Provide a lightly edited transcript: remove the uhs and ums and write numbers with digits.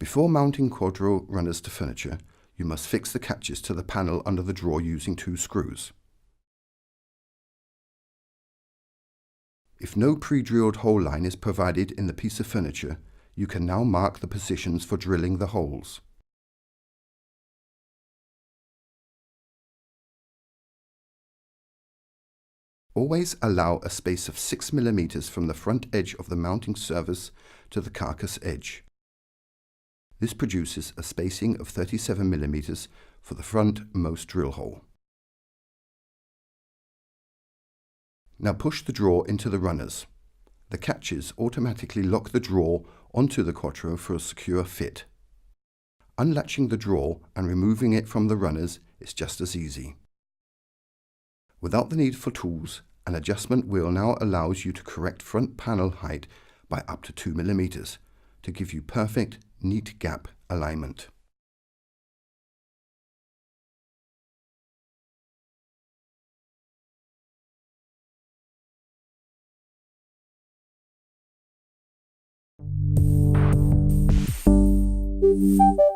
Before mounting Quadro runners to furniture, you must fix the catches to the panel under the drawer using 2 screws. If no pre-drilled hole line is provided in the piece of furniture, you can now mark the positions for drilling the holes. Always allow a space of 6 mm from the front edge of the mounting surface to the carcass edge. This produces a spacing of 37 mm for the frontmost drill hole. Now push the drawer into the runners. The catches automatically lock the drawer onto the Quadro for a secure fit. Unlatching the drawer and removing it from the runners is just as easy. Without the need for tools, an adjustment wheel now allows you to correct front panel height by up to 2 mm to give you perfect, neat gap alignment. Thank you.